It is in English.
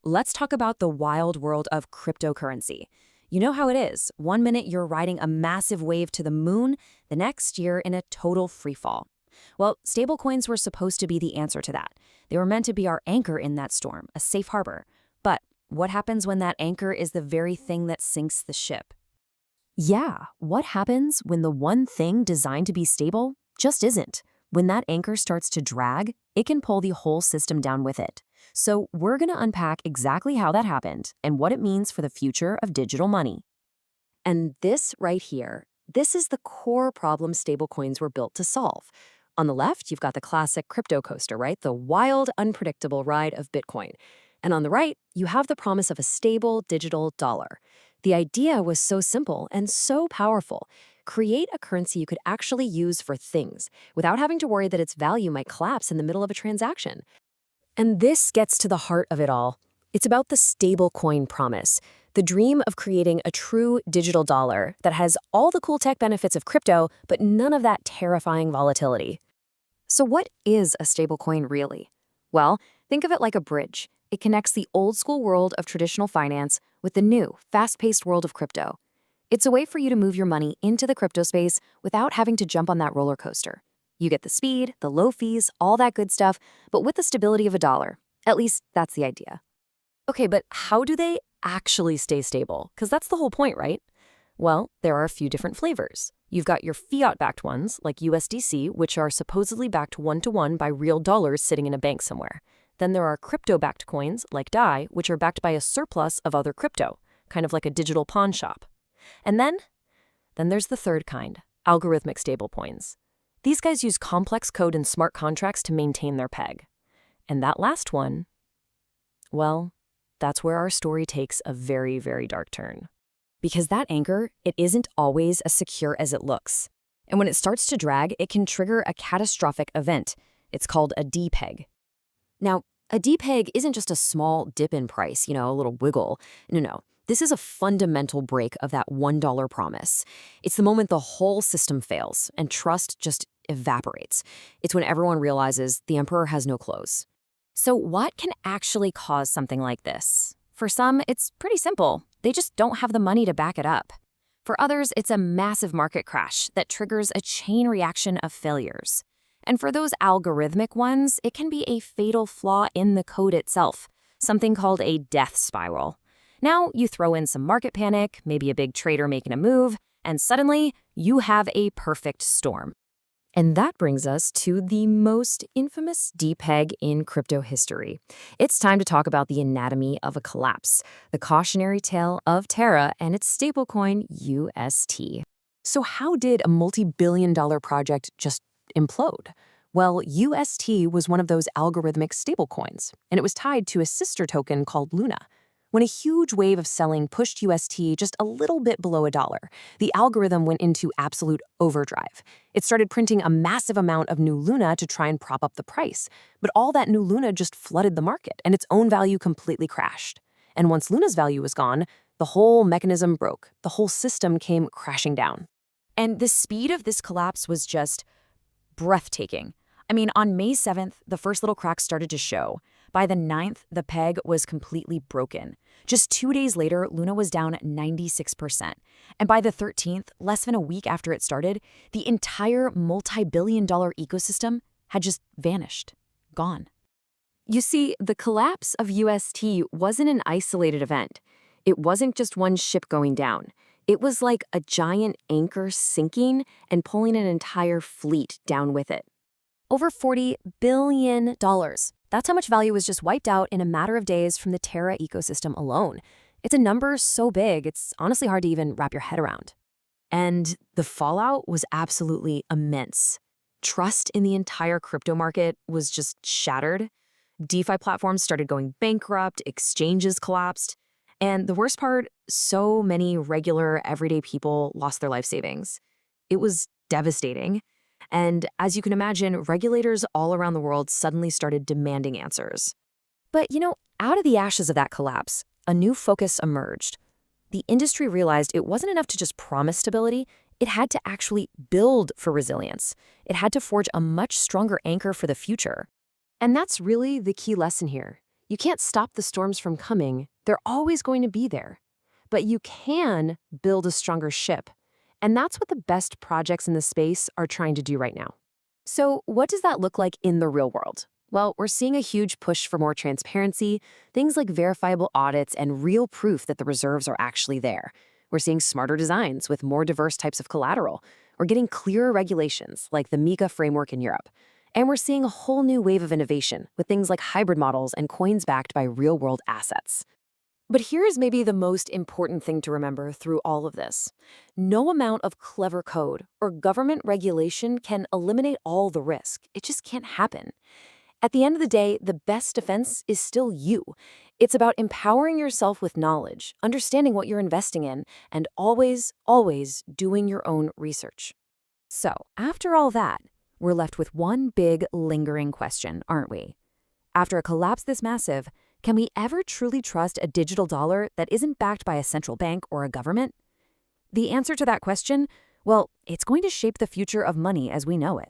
let's talk about the wild world of cryptocurrency. You know how it is. One minute you're riding a massive wave to the moon, the next you're in a total freefall. Well, stablecoins were supposed to be the answer to that. They were meant to be our anchor in that storm, a safe harbor. But what happens when that anchor is the very thing that sinks the ship? Yeah, what happens when the one thing designed to be stable just isn't? When that anchor starts to drag, it can pull the whole system down with it. So we're going to unpack exactly how that happened and what it means for the future of digital money. And this right here, this is the core problem stablecoins were built to solve. On the left, you've got the classic crypto coaster, right? The wild, unpredictable ride of Bitcoin. And on the right, you have the promise of a stable digital dollar. The idea was so simple and so powerful. Create a currency you could actually use for things without having to worry that its value might collapse in the middle of a transaction. And this gets to the heart of it all. It's about the stablecoin promise, the dream of creating a true digital dollar that has all the cool tech benefits of crypto, but none of that terrifying volatility. So what is a stablecoin really? Well, think of it like a bridge. It connects the old-school world of traditional finance with the new, fast-paced world of crypto. It's a way for you to move your money into the crypto space without having to jump on that roller coaster. You get the speed, the low fees, all that good stuff, but with the stability of a dollar. At least, that's the idea. Okay, but how do they actually stay stable? Because that's the whole point, right? Well, there are a few different flavors. You've got your fiat-backed ones, like USDC, which are supposedly backed one-to-one by real dollars sitting in a bank somewhere. Then there are crypto-backed coins, like DAI, which are backed by a surplus of other crypto, kind of like a digital pawn shop. And then there's the third kind, algorithmic stablecoins. These guys use complex code and smart contracts to maintain their peg. And that last one, well, that's where our story takes a very, very dark turn. Because that anchor, it isn't always as secure as it looks. And when it starts to drag, it can trigger a catastrophic event. It's called a depeg. Now, a depeg isn't just a small dip in price, a little wiggle. No. This is a fundamental break of that $1 promise. It's the moment the whole system fails and trust just evaporates. It's when everyone realizes the emperor has no clothes. So what can actually cause something like this? For some, it's pretty simple. They just don't have the money to back it up. For others, it's a massive market crash that triggers a chain reaction of failures. And for those algorithmic ones, it can be a fatal flaw in the code itself, something called a death spiral. Now you throw in some market panic, maybe a big trader making a move, and suddenly you have a perfect storm. And that brings us to the most infamous depeg in crypto history. It's time to talk about the anatomy of a collapse, the cautionary tale of Terra and its stablecoin UST. So how did a multi-billion-dollar project just implode? Well, UST was one of those algorithmic stablecoins, and it was tied to a sister token called Luna. When a huge wave of selling pushed UST just a little bit below $1, the algorithm went into absolute overdrive. It started printing a massive amount of new Luna to try and prop up the price. But all that new Luna just flooded the market, and its own value completely crashed. And once Luna's value was gone, the whole mechanism broke. The whole system came crashing down. And the speed of this collapse was just breathtaking. I mean, on May 7th, the first little cracks started to show. By the 9th, the peg was completely broken. Just 2 days later, Luna was down 96%. And by the 13th, less than a week after it started, the entire multi-billion-dollar ecosystem had just vanished, gone. You see, the collapse of UST wasn't an isolated event. It wasn't just one ship going down. It was like a giant anchor sinking and pulling an entire fleet down with it. Over $40 billion. That's how much value was just wiped out in a matter of days from the Terra ecosystem alone. It's a number so big, it's honestly hard to even wrap your head around. And the fallout was absolutely immense. Trust in the entire crypto market was just shattered. DeFi platforms started going bankrupt, exchanges collapsed. And the worst part, so many regular, everyday people lost their life savings. It was devastating. And as you can imagine, regulators all around the world suddenly started demanding answers. But, out of the ashes of that collapse, a new focus emerged. The industry realized it wasn't enough to just promise stability, it had to actually build for resilience. It had to forge a much stronger anchor for the future. And that's really the key lesson here. You can't stop the storms from coming. They're always going to be there. But you can build a stronger ship. And that's what the best projects in the space are trying to do right now. So what does that look like in the real world? Well, we're seeing a huge push for more transparency, things like verifiable audits and real proof that the reserves are actually there. We're seeing smarter designs with more diverse types of collateral. We're getting clearer regulations like the MiCA framework in Europe. And we're seeing a whole new wave of innovation with things like hybrid models and coins backed by real-world assets. But here's maybe the most important thing to remember through all of this. No amount of clever code or government regulation can eliminate all the risk. It just can't happen. At the end of the day, the best defense is still you. It's about empowering yourself with knowledge, understanding what you're investing in, and always, always doing your own research. So, after all that, we're left with one big, lingering question, aren't we? After a collapse this massive, can we ever truly trust a digital dollar that isn't backed by a central bank or a government? The answer to that question, well, it's going to shape the future of money as we know it.